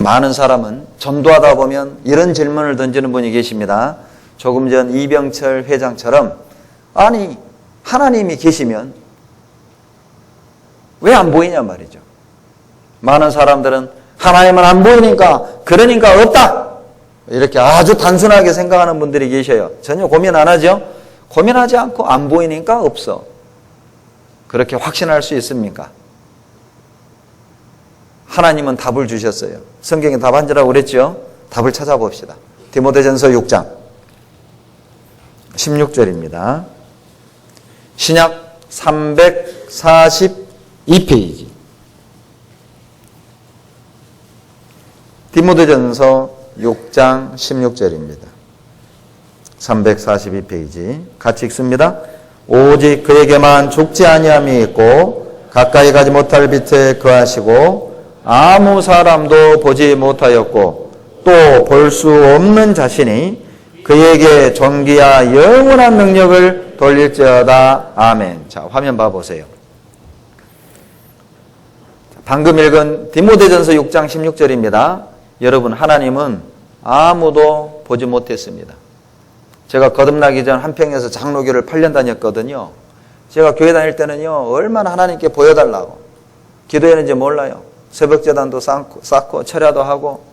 많은 사람은 전도하다 보면 이런 질문을 던지는 분이 계십니다. 조금 전 이병철 회장처럼, 아니 하나님이 계시면 왜 안 보이냐 말이죠. 많은 사람들은 하나님은 안 보이니까, 그러니까 없다, 이렇게 아주 단순하게 생각하는 분들이 계셔요. 전혀 고민 안 하죠. 고민하지 않고 안 보이니까 없어, 그렇게 확신할 수 있습니까? 하나님은 답을 주셨어요. 성경에 답안지라고 그랬죠. 답을 찾아봅시다. 디모데전서 6장 16절입니다. 신약 342페이지. 디모데전서 6장 16절입니다. 342페이지. 같이 읽습니다. 오직 그에게만 죽지 아니함이 있고 가까이 가지 못할 빛에 거하시고 아무 사람도 보지 못하였고 또 볼 수 없는 자신이 그에게 존귀와 영원한 능력을 돌릴지어다. 아멘. 자, 화면 봐보세요. 방금 읽은 디모데전서 6장 16절입니다. 여러분, 하나님은 아무도 보지 못했습니다. 제가 거듭나기 전 한평에서 장로교를 8년 다녔거든요. 제가 교회 다닐 때는요, 얼마나 하나님께 보여달라고 기도했는지 몰라요. 새벽제단도 쌓고 철야도 하고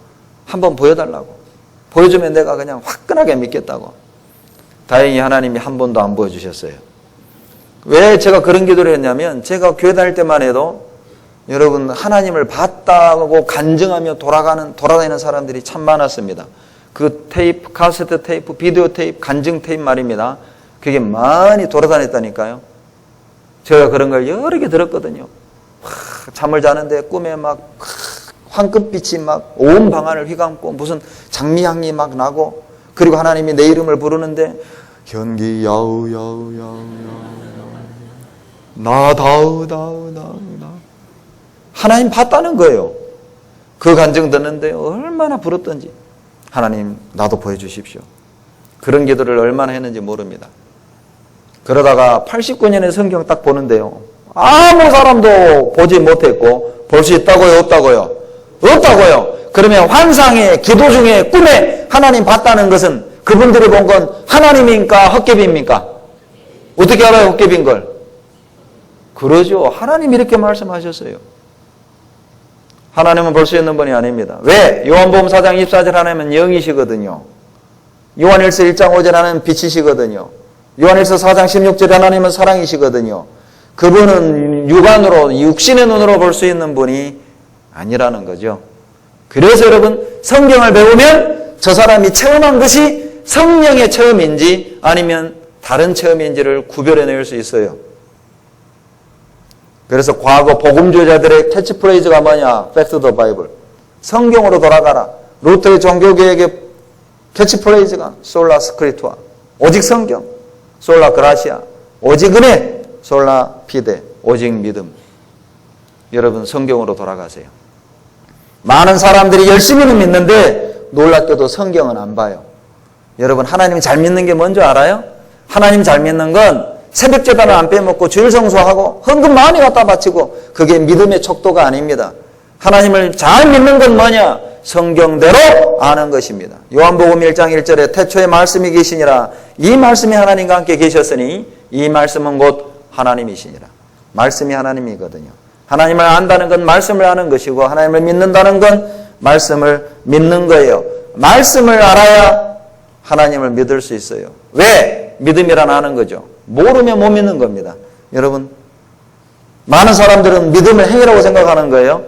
한번 보여달라고. 보여주면 내가 그냥 화끈하게 믿겠다고. 다행히 하나님이 한 번도 안 보여주셨어요. 왜 제가 그런 기도를 했냐면, 제가 교회 다닐 때만 해도 여러분, 하나님을 봤다고 간증하며 돌아다니는 사람들이 참 많았습니다. 그 테이프, 카세트 테이프, 비디오 테이프, 간증 테이프 말입니다. 그게 많이 돌아다녔다니까요. 제가 그런 걸 여러 개 들었거든요. 잠을 자는데 꿈에 막 황금빛이 막 온 방안을 휘감고 무슨 장미향이 막 나고, 그리고 하나님이 내 이름을 부르는데 현기 야우 야우 야우 나 다우 다우 다우 나, 하나님 봤다는 거예요. 그 간증 듣는데 얼마나 부럽던지. 하나님 나도 보여주십시오. 그런 기도를 얼마나 했는지 모릅니다. 그러다가 89년에 성경 딱 보는데요, 아무 사람도 보지 못했고 볼 수 있다고요? 없다고요? 없다고요. 그러면 환상에, 기도 중에, 꿈에 하나님 봤다는 것은 그분들이 본 건 하나님입니까? 헛개비입니까? 어떻게 알아요? 헛개비인 걸? 그러죠. 하나님이 이렇게 말씀하셨어요. 하나님은 볼 수 있는 분이 아닙니다. 왜? 요한복음 4장 24절 하나님은 영이시거든요. 요한일서 1장 5절 하나님은 빛이시거든요. 요한일서 4장 16절 하나님은 사랑이시거든요. 그분은 육안으로, 육신의 눈으로 볼 수 있는 분이 아니라는 거죠. 그래서 여러분, 성경을 배우면 저 사람이 체험한 것이 성령의 체험인지 아니면 다른 체험인지를 구별해낼 수 있어요. 그래서 과거 복음주의자들의 캐치프레이즈가 뭐냐? Back to the Bible. 성경으로 돌아가라. 루터의 종교개혁의 캐치프레이즈가 솔라 스크리투아. 오직 성경. 솔라 그라시아. 오직 은혜. 솔라 피데. 오직 믿음. 여러분, 성경으로 돌아가세요. 많은 사람들이 열심히는 믿는데 놀랍게도 성경은 안 봐요. 여러분, 하나님 잘 믿는 게 뭔지 알아요? 하나님 잘 믿는 건 새벽제단을 안 빼먹고 주일 성수하고 헌금 많이 갖다 바치고, 그게 믿음의 척도가 아닙니다. 하나님을 잘 믿는 건 뭐냐? 성경대로 아는 것입니다. 요한복음 1장 1절에 태초에 말씀이 계시니라. 이 말씀이 하나님과 함께 계셨으니 이 말씀은 곧 하나님이시니라. 말씀이 하나님이거든요. 하나님을 안다는 건 말씀을 아는 것이고, 하나님을 믿는다는 건 말씀을 믿는 거예요. 말씀을 알아야 하나님을 믿을 수 있어요. 왜? 믿음이란 아는 거죠. 모르면 못 믿는 겁니다. 여러분, 많은 사람들은 믿음을 행위라고 생각하는 거예요.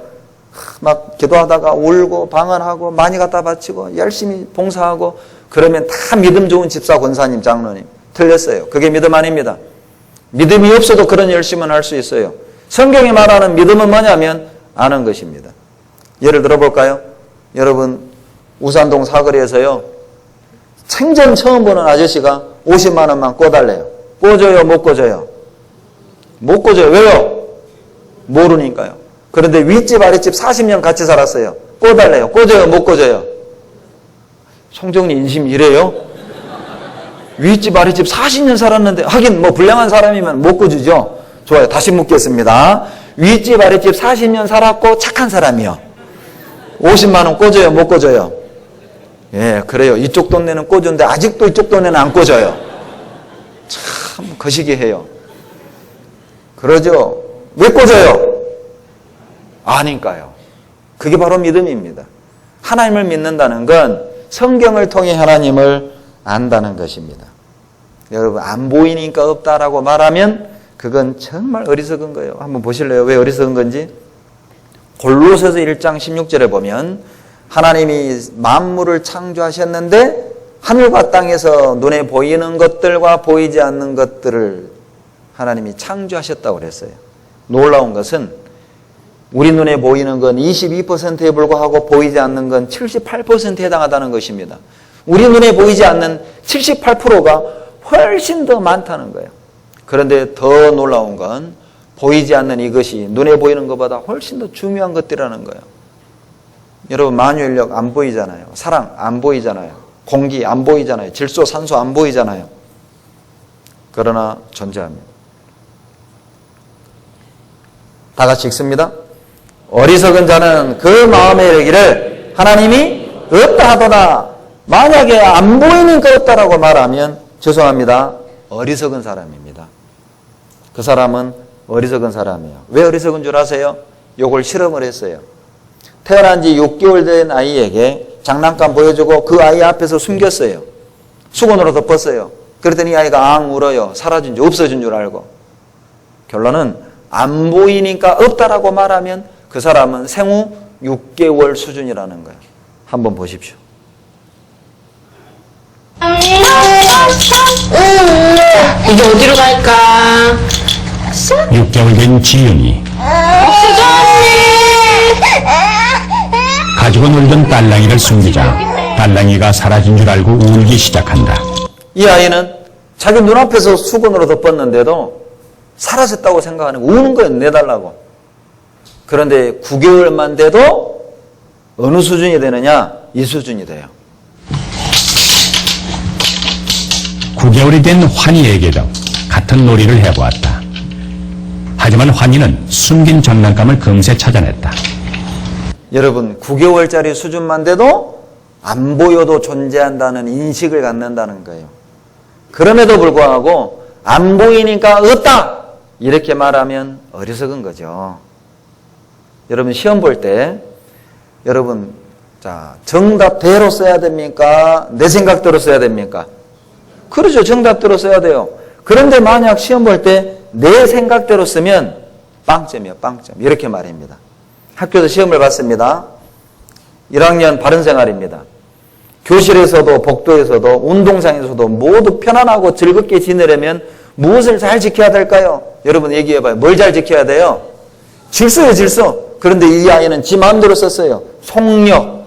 막 기도하다가 울고 방언하고 많이 갖다 바치고 열심히 봉사하고 그러면 다 믿음 좋은 집사, 권사님, 장로님. 틀렸어요. 그게 믿음 아닙니다. 믿음이 없어도 그런 열심은 할 수 있어요. 성경이 말하는 믿음은 뭐냐면 아는 것입니다. 예를 들어볼까요? 여러분, 우산동 사거리에서요, 생전 처음 보는 아저씨가 50만 원만 꿔달래요. 꿔줘요? 못 꿔줘요? 못 꿔줘요. 왜요? 모르니까요. 그런데 윗집 아랫집 40년 같이 살았어요. 꿔달래요. 꿔줘요? 못 꿔줘요? 송정리 인심 이래요? 윗집 아랫집 40년 살았는데, 하긴 뭐 불량한 사람이면 못 꿔주죠. 좋아요. 다시 묻겠습니다. 윗집 아랫집 40년 살았고 착한 사람이요. 50만 원 꽂아요, 못 꽂아요? 예, 그래요. 이쪽 동네는 꽂은데 아직도 이쪽 동네는 안 꽂아요. 참 거시기해요. 그러죠. 왜 꽂아요? 아니까요. 그게 바로 믿음입니다. 하나님을 믿는다는 건 성경을 통해 하나님을 안다는 것입니다. 여러분, 안 보이니까 없다라고 말하면 그건 정말 어리석은 거예요. 한번 보실래요? 왜 어리석은 건지? 골로새서 1장 16절에 보면 하나님이 만물을 창조하셨는데 하늘과 땅에서 눈에 보이는 것들과 보이지 않는 것들을 하나님이 창조하셨다고 그랬어요. 놀라운 것은 우리 눈에 보이는 건 22%에 불과하고 보이지 않는 건 78%에 해당하다는 것입니다. 우리 눈에 보이지 않는 78%가 훨씬 더 많다는 거예요. 그런데 더 놀라운 건 보이지 않는 이것이 눈에 보이는 것보다 훨씬 더 중요한 것들이라는 거예요. 여러분, 만유인력 안 보이잖아요. 사랑 안 보이잖아요. 공기 안 보이잖아요. 질소, 산소 안 보이잖아요. 그러나 존재합니다. 다 같이 읽습니다. 어리석은 자는 그 마음에 이르기를 하나님이 없다 하더나 만약에 안 보이니까 없다라고 말하면 죄송합니다. 어리석은 사람입니다. 그 사람은 어리석은 사람이에요. 왜 어리석은 줄 아세요? 요걸 실험을 했어요. 태어난 지 6개월 된 아이에게 장난감 보여주고 그 아이 앞에서 숨겼어요. 수건으로 덮었어요. 그랬더니 이 아이가 앙 울어요. 사라진 줄, 없어진 줄 알고. 결론은 안 보이니까 없다라고 말하면 그 사람은 생후 6개월 수준이라는 거예요. 한번 보십시오. 이제 어디로 갈까? 6개월 된 지윤이 가지고 놀던 딸랑이를 숨기자 딸랑이가 사라진 줄 알고 울기 시작한다. 이 아이는 자기 눈앞에서 수건으로 덮었는데도 사라졌다고 생각하는 거, 우는 거예요. 내달라고. 그런데 9개월만 돼도 어느 수준이 되느냐? 이 수준이 돼요. 9개월이 된 환희에게도 같은 놀이를 해보았다. 하지만 환희는 숨긴 장난감을 금세 찾아냈다. 여러분, 9개월짜리 수준만 돼도 안 보여도 존재한다는 인식을 갖는다는 거예요. 그럼에도 불구하고 안 보이니까 없다! 이렇게 말하면 어리석은 거죠. 여러분, 시험 볼 때 여러분, 자, 정답대로 써야 됩니까? 내 생각대로 써야 됩니까? 그렇죠. 정답대로 써야 돼요. 그런데 만약 시험 볼 때 내 생각대로 쓰면 빵점이에요. 빵점. 이렇게 말입니다. 학교에서 시험을 봤습니다. 1학년 바른생활입니다. 교실에서도 복도에서도 운동장에서도 모두 편안하고 즐겁게 지내려면 무엇을 잘 지켜야 될까요? 여러분 얘기해봐요. 뭘 잘 지켜야 돼요? 질서예요, 질서. 그런데 이 아이는 지 마음대로 썼어요. 속력.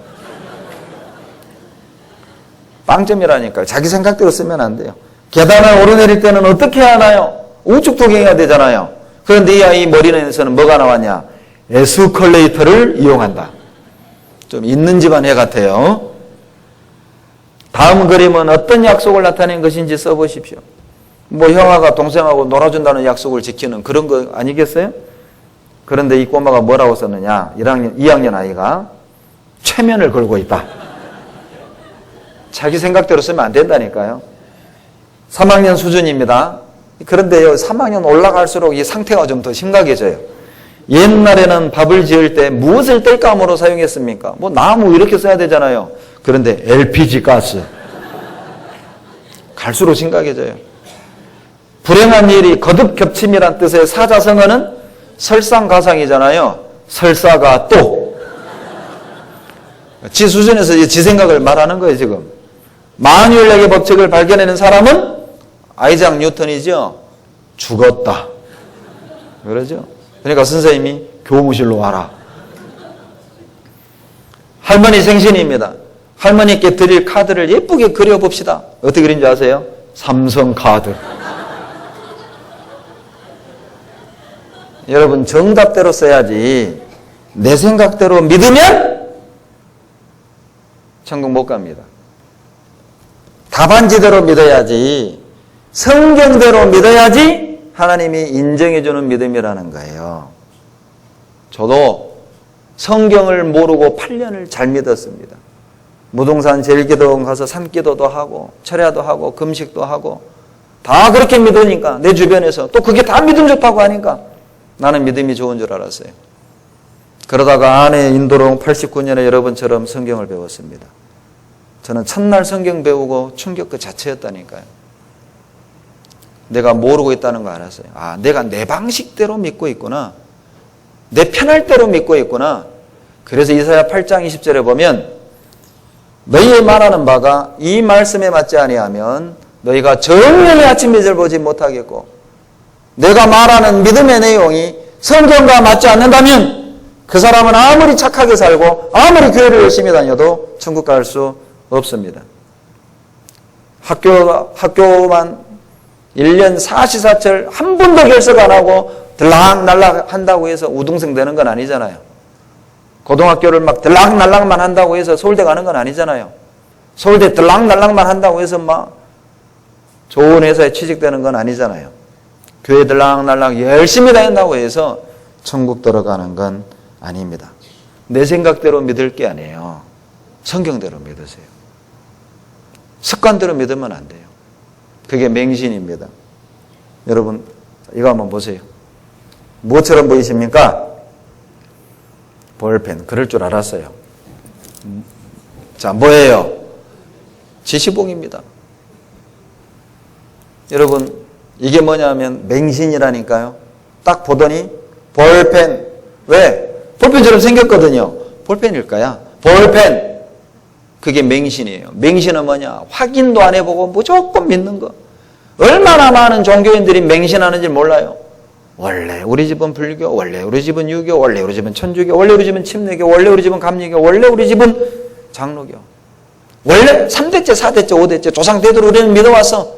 빵점이라니까요. 자기 생각대로 쓰면 안 돼요. 계단을 오르내릴 때는 어떻게 해야 하나요? 우측 도경해야 되잖아요. 그런데 이 아이 머리에서는 뭐가 나왔냐? 에스컬레이터를 이용한다. 좀 있는 집안 애 같아요. 다음 그림은 어떤 약속을 나타낸 것인지 써보십시오. 뭐 형아가 동생하고 놀아준다는 약속을 지키는 그런 거 아니겠어요? 그런데 이 꼬마가 뭐라고 썼느냐? 2학년 아이가 최면을 걸고 있다. 자기 생각대로 쓰면 안 된다니까요. 3학년 수준입니다. 그런데요, 3학년 올라갈수록 이 상태가 좀 더 심각해져요. 옛날에는 밥을 지을 때 무엇을 뗄감으로 사용했습니까? 뭐 나무 이렇게 써야 되잖아요. 그런데 LPG 가스. 갈수록 심각해져요. 불행한 일이 거듭 겹침이란 뜻의 사자성어는 설상가상이잖아요. 설사가 또. 지 수준에서 지 생각을 말하는 거예요, 지금. 만유인력의 법칙을 발견해낸 사람은 아이작 뉴턴이죠. 죽었다. 그러죠. 그러니까 선생님이 교무실로 와라. 할머니 생신입니다. 할머니께 드릴 카드를 예쁘게 그려봅시다. 어떻게 그린지 아세요? 삼성카드. 여러분, 정답대로 써야지 내 생각대로 믿으면 천국 못 갑니다. 답안지대로 믿어야지, 성경대로 믿어야지 하나님이 인정해주는 믿음이라는 거예요. 저도 성경을 모르고 8년을 잘 믿었습니다. 무등산 제일기도원 가서 산기도도 하고 철야도 하고 금식도 하고 다 그렇게 믿으니까 내 주변에서 또 그게 다 믿음 좋다고 하니까 나는 믿음이 좋은 줄 알았어요. 그러다가 아내 인도로 89년에 여러분처럼 성경을 배웠습니다. 저는 첫날 성경 배우고 충격 그 자체였다니까요. 내가 모르고 있다는 거 알았어요. 아, 내가 내 방식대로 믿고 있구나. 내 편할 대로 믿고 있구나. 그래서 이사야 8장 20절에 보면 너희의 말하는 바가 이 말씀에 맞지 아니하면 너희가 정령의 아침 빛을 보지 못하겠고 내가 말하는 믿음의 내용이 성경과 맞지 않는다면 그 사람은 아무리 착하게 살고 아무리 교회를 열심히 다녀도 천국 갈 수 없습니다. 학교만 1년 사시사철 한 번도 결석 안 하고 들락날락 한다고 해서 우등생 되는 건 아니잖아요. 고등학교를 막 들락날락만 한다고 해서 서울대 가는 건 아니잖아요. 서울대 들락날락만 한다고 해서 막 좋은 회사에 취직되는 건 아니잖아요. 교회 들락날락 열심히 다닌다고 해서 천국 들어가는 건 아닙니다. 내 생각대로 믿을 게 아니에요. 성경대로 믿으세요. 습관대로 믿으면 안 돼요. 그게 맹신입니다. 여러분 이거 한번 보세요. 무엇처럼 보이십니까? 볼펜. 그럴 줄 알았어요. 자, 뭐예요? 지시봉입니다. 여러분 이게 뭐냐면 맹신이라니까요. 딱 보더니 볼펜. 왜? 볼펜처럼 생겼거든요. 볼펜일까요? 볼펜. 그게 맹신이에요. 맹신은 뭐냐? 확인도 안 해보고 무조건 믿는 거. 얼마나 많은 종교인들이 맹신하는지 몰라요. 원래 우리 집은 불교, 원래 우리 집은 유교, 원래 우리 집은 천주교, 원래 우리 집은 침례교, 원래 우리 집은 감리교, 원래 우리 집은 장로교. 원래 3대째, 4대째, 5대째 조상 대대로 우리는 믿어왔어.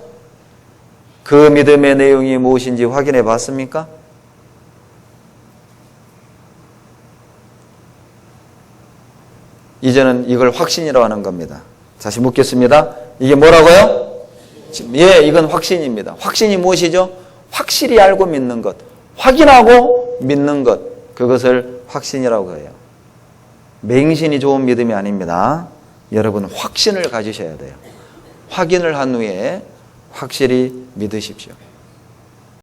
그 믿음의 내용이 무엇인지 확인해 봤습니까? 이제는 이걸 확신이라고 하는 겁니다. 다시 묻겠습니다. 이게 뭐라고요? 예, 이건 확신입니다. 확신이 무엇이죠? 확실히 알고 믿는 것, 확인하고 믿는 것, 그것을 확신이라고 해요. 맹신이 좋은 믿음이 아닙니다. 여러분 확신을 가지셔야 돼요. 확인을 한 후에 확실히 믿으십시오.